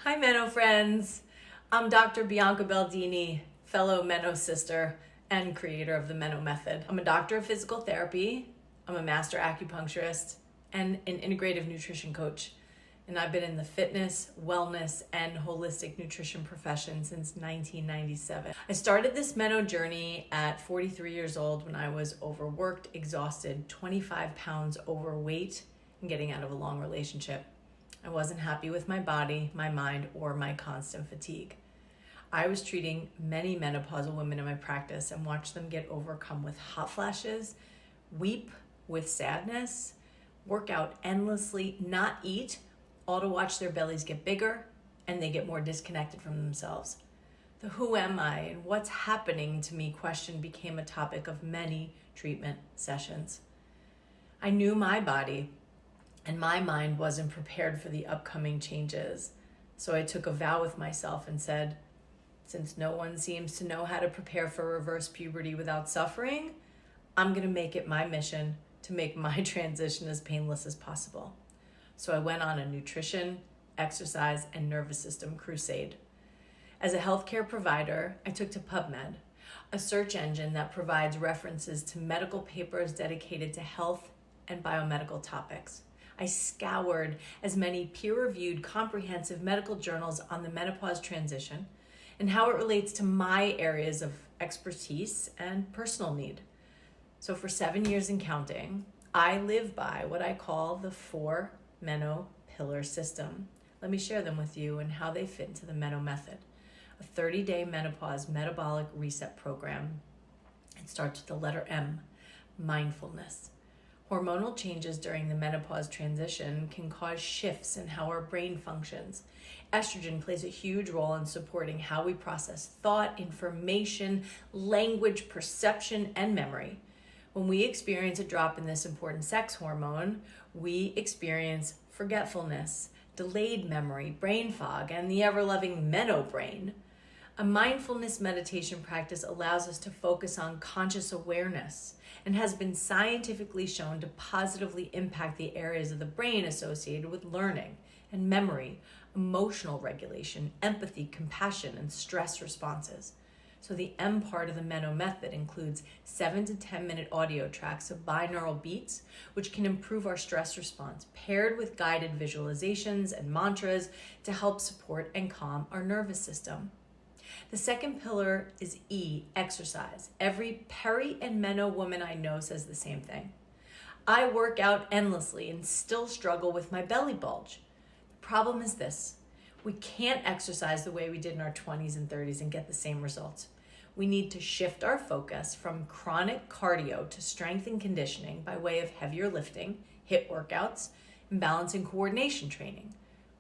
Hi Meno friends, I'm Dr. Bianca Beldini, fellow Meno sister and creator of the Meno Method. I'm a doctor of physical therapy, I'm a master acupuncturist, and an integrative nutrition coach. And I've been in the fitness, wellness, and holistic nutrition profession since 1997. I started this Meno journey at 43 years old when I was overworked, exhausted, 25 pounds overweight, and getting out of a long relationship. I wasn't happy with my body, my mind, or my constant fatigue. I was treating many menopausal women in my practice and watched them get overcome with hot flashes, weep with sadness, work out endlessly, not eat, all to watch their bellies get bigger and they get more disconnected from themselves. The who am I and what's happening to me question became a topic of many treatment sessions. I knew my body and my mind wasn't prepared for the upcoming changes. So I took a vow with myself and said, since no one seems to know how to prepare for reverse puberty without suffering, I'm gonna make it my mission to make my transition as painless as possible. So I went on a nutrition, exercise, and nervous system crusade. As a healthcare provider, I took to PubMed, a search engine that provides references to medical papers dedicated to health and biomedical topics. I scoured as many peer-reviewed comprehensive medical journals on the menopause transition and how it relates to my areas of expertise and personal need. So for 7 years and counting, I live by what I call the 4 Meno pillar system. Let me share them with you and how they fit into the Meno Method, a 30-day menopause metabolic reset program. It starts with the letter M, mindfulness. Hormonal changes during the menopause transition can cause shifts in how our brain functions. Estrogen plays a huge role in supporting how we process thought, information, language, perception, and memory. When we experience a drop in this important sex hormone, we experience forgetfulness, delayed memory, brain fog, and the ever-loving Meno brain. A mindfulness meditation practice allows us to focus on conscious awareness and has been scientifically shown to positively impact the areas of the brain associated with learning and memory, emotional regulation, empathy, compassion, and stress responses. So the M part of the Meno Method includes 7 to 10 minute audio tracks of binaural beats, which can improve our stress response, paired with guided visualizations and mantras to help support and calm our nervous system. The second pillar is E, exercise. Every peri and Meno woman I know says the same thing. I work out endlessly and still struggle with my belly bulge. The problem is this: we can't exercise the way we did in our 20s and 30s and get the same results. We need to shift our focus from chronic cardio to strength and conditioning by way of heavier lifting, HIIT workouts, and balance and coordination training.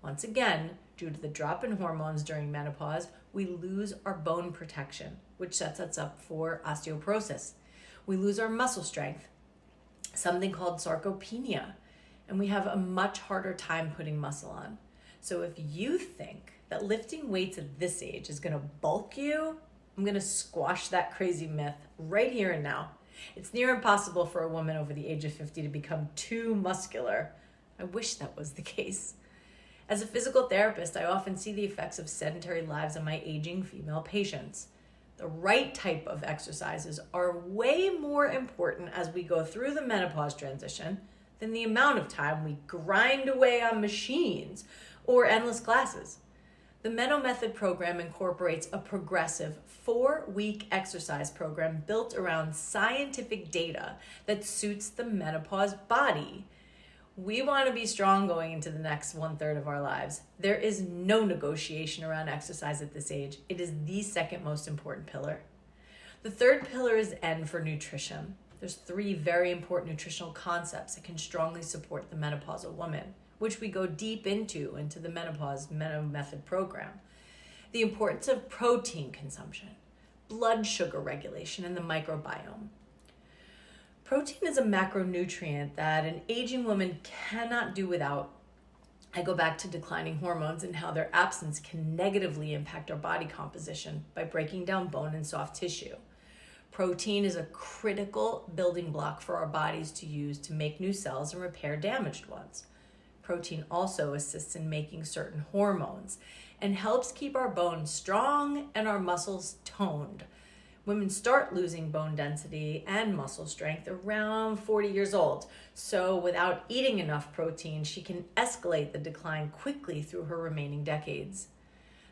Once again, due to the drop in hormones during menopause, we lose our bone protection, which sets us up for osteoporosis. We lose our muscle strength, something called sarcopenia, and we have a much harder time putting muscle on. So if you think that lifting weights at this age is gonna bulk you, I'm gonna squash that crazy myth right here and now. It's near impossible for a woman over the age of 50 to become too muscular. I wish that was the case. As a physical therapist, I often see the effects of sedentary lives on my aging female patients. The right type of exercises are way more important as we go through the menopause transition than the amount of time we grind away on machines or endless classes. The Meno Method program incorporates a progressive 4-week exercise program built around scientific data that suits the menopause body. We want to be strong going into the next 1/3 of our lives. There is no negotiation around exercise at this age. It is the second most important pillar. The third pillar is N for nutrition. There's 3 very important nutritional concepts that can strongly support the menopausal woman, which we go deep into the Menopause Meno Method program. The importance of protein consumption, blood sugar regulation, and the microbiome. Protein is a macronutrient that an aging woman cannot do without. I go back to declining hormones and how their absence can negatively impact our body composition by breaking down bone and soft tissue. Protein is a critical building block for our bodies to use to make new cells and repair damaged ones. Protein also assists in making certain hormones and helps keep our bones strong and our muscles toned. Women start losing bone density and muscle strength around 40 years old. So without eating enough protein, she can escalate the decline quickly through her remaining decades.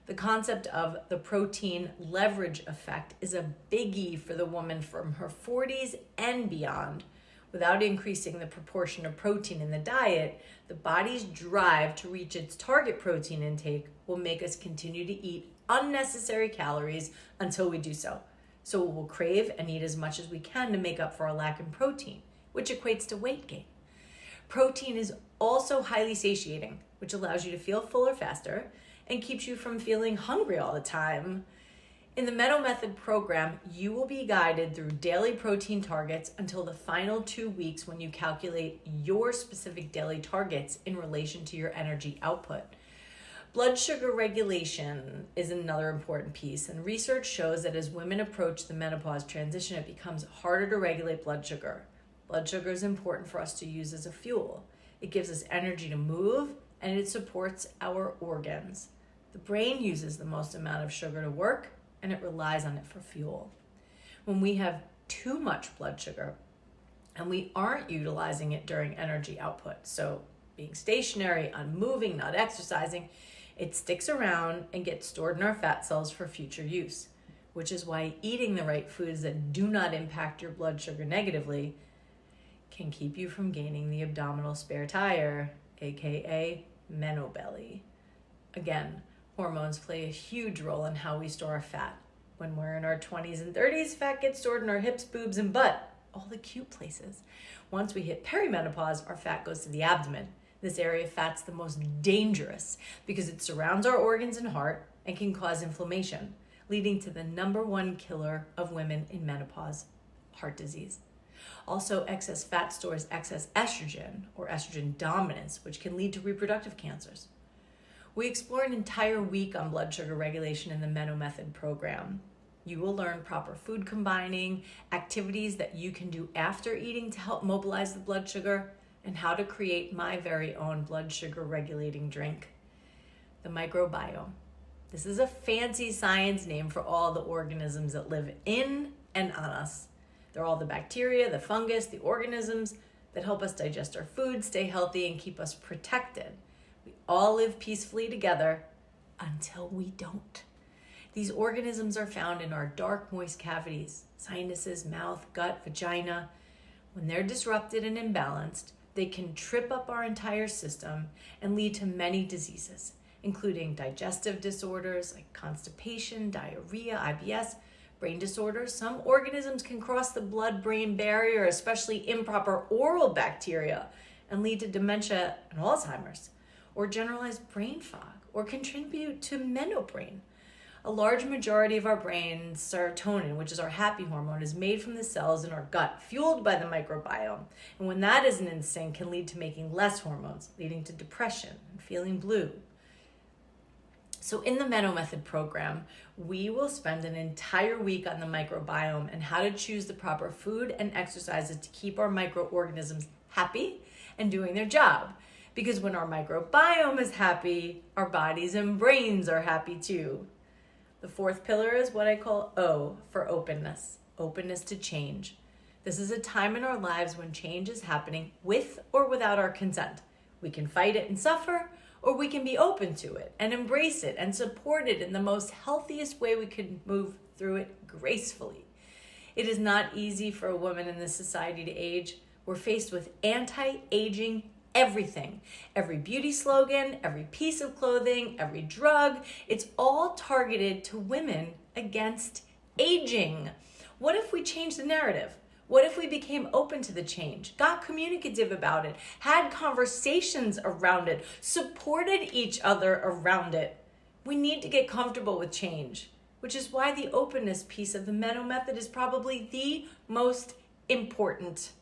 The concept of the protein leverage effect is a biggie for the woman from her 40s and beyond. Without increasing the proportion of protein in the diet, the body's drive to reach its target protein intake will make us continue to eat unnecessary calories until we do so. So we will crave and eat as much as we can to make up for our lack in protein, which equates to weight gain. Protein is also highly satiating, which allows you to feel fuller faster and keeps you from feeling hungry all the time. In the Meno Method program, you will be guided through daily protein targets until the final 2 weeks when you calculate your specific daily targets in relation to your energy output. Blood sugar regulation is another important piece, and research shows that as women approach the menopause transition, it becomes harder to regulate blood sugar. Blood sugar is important for us to use as a fuel. It gives us energy to move, and it supports our organs. The brain uses the most amount of sugar to work, and it relies on it for fuel. When we have too much blood sugar, and we aren't utilizing it during energy output, so being stationary, unmoving, not exercising, it sticks around and gets stored in our fat cells for future use, which is why eating the right foods that do not impact your blood sugar negatively can keep you from gaining the abdominal spare tire, aka Meno belly. Again, hormones play a huge role in how we store our fat. When we're in our 20s and 30s, fat gets stored in our hips, boobs, and butt, all the cute places. Once we hit perimenopause, our fat goes to the abdomen. This area of fat's the most dangerous because it surrounds our organs and heart and can cause inflammation, leading to the #1 killer of women in menopause, heart disease. Also, excess fat stores excess estrogen or estrogen dominance, which can lead to reproductive cancers. We explore an entire week on blood sugar regulation in the Meno Method program. You will learn proper food combining, activities that you can do after eating to help mobilize the blood sugar, and how to create my very own blood sugar regulating drink. The microbiome. This is a fancy science name for all the organisms that live in and on us. They're all the bacteria, the fungus, the organisms that help us digest our food, stay healthy, and keep us protected. We all live peacefully together until we don't. These organisms are found in our dark, moist cavities, sinuses, mouth, gut, vagina. When they're disrupted and imbalanced, they can trip up our entire system and lead to many diseases, including digestive disorders like constipation, diarrhea, IBS, brain disorders. Some organisms can cross the blood-brain barrier, especially improper oral bacteria, and lead to dementia and Alzheimer's, or generalized brain fog, or contribute to menobrain. A large majority of our brain's serotonin, which is our happy hormone, is made from the cells in our gut, fueled by the microbiome. And when that isn't in sync, can lead to making less hormones, leading to depression and feeling blue. So in the Meno Method program, we will spend an entire week on the microbiome and how to choose the proper food and exercises to keep our microorganisms happy and doing their job. Because when our microbiome is happy, our bodies and brains are happy too. The fourth pillar is what I call O for openness, openness to change. This is a time in our lives when change is happening with or without our consent. We can fight it and suffer, or we can be open to it and embrace it and support it in the most healthiest way we could move through it gracefully. It is not easy for a woman in this society to age. We're faced with anti-aging everything. Every beauty slogan, every piece of clothing, every drug, it's all targeted to women against aging. What if we change the narrative? What if we became open to the change, got communicative about it, had conversations around it, supported each other around it? We need to get comfortable with change, which is why the openness piece of the Meno Method is probably the most important.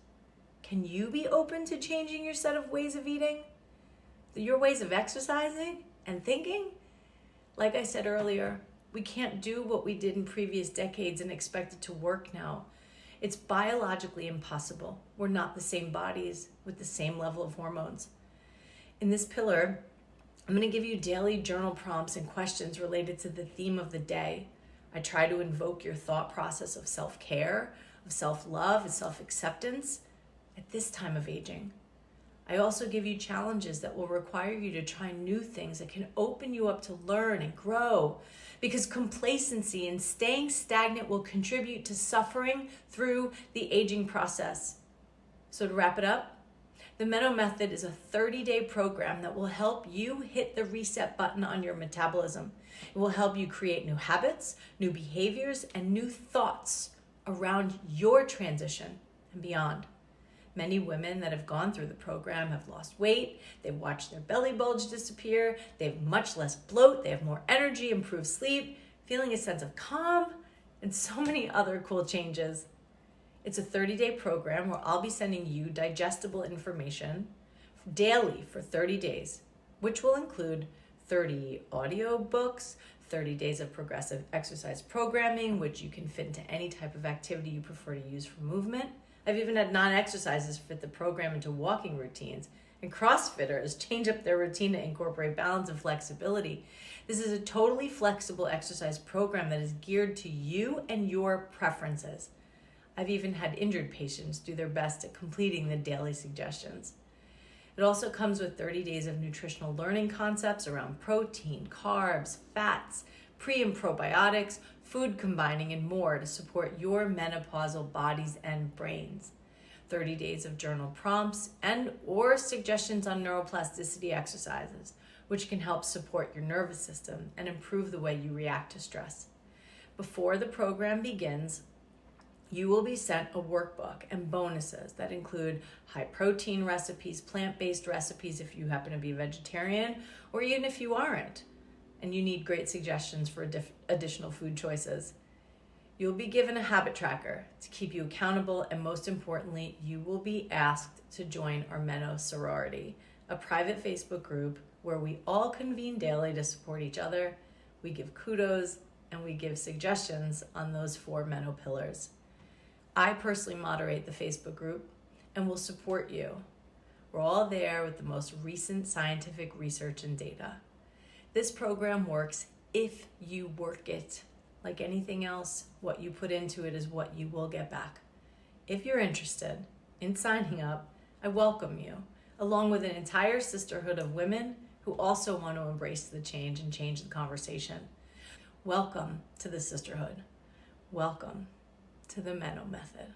Can you be open to changing your set of ways of eating? Your ways of exercising and thinking? Like I said earlier, we can't do what we did in previous decades and expect it to work now. It's biologically impossible. We're not the same bodies with the same level of hormones. In this pillar, I'm going to give you daily journal prompts and questions related to the theme of the day. I try to invoke your thought process of self-care, of self-love, and self-acceptance at this time of aging. I also give you challenges that will require you to try new things that can open you up to learn and grow, because complacency and staying stagnant will contribute to suffering through the aging process. So to wrap it up, the Meno Method is a 30-day program that will help you hit the reset button on your metabolism. It will help you create new habits, new behaviors, and new thoughts around your transition and beyond. Many women that have gone through the program have lost weight, they've watched their belly bulge disappear, they have much less bloat, they have more energy, improved sleep, feeling a sense of calm, and so many other cool changes. It's a 30-day program where I'll be sending you digestible information daily for 30 days, which will include 30 audio books, 30 days of progressive exercise programming, which you can fit into any type of activity you prefer to use for movement. I've even had non-exercises fit the program into walking routines, and CrossFitters change up their routine to incorporate balance and flexibility. This is a totally flexible exercise program that is geared to you and your preferences. I've even had injured patients do their best at completing the daily suggestions. It also comes with 30 days of nutritional learning concepts around protein, carbs, fats, pre and probiotics, food combining, and more to support your menopausal bodies and brains. 30 days of journal prompts and or suggestions on neuroplasticity exercises, which can help support your nervous system and improve the way you react to stress. Before the program begins, you will be sent a workbook and bonuses that include high protein recipes, plant-based recipes if you happen to be a vegetarian, or even if you aren't, and you need great suggestions for additional food choices. You'll be given a habit tracker to keep you accountable, and most importantly, you will be asked to join our Meno sorority, a private Facebook group where we all convene daily to support each other. We give kudos and we give suggestions on those 4 Meno pillars. I personally moderate the Facebook group and will support you. We're all there with the most recent scientific research and data. This program works if you work it. Like anything else, what you put into it is what you will get back. If you're interested in signing up, I welcome you, along with an entire sisterhood of women who also want to embrace the change and change the conversation. Welcome to the sisterhood. Welcome to the Meno Method.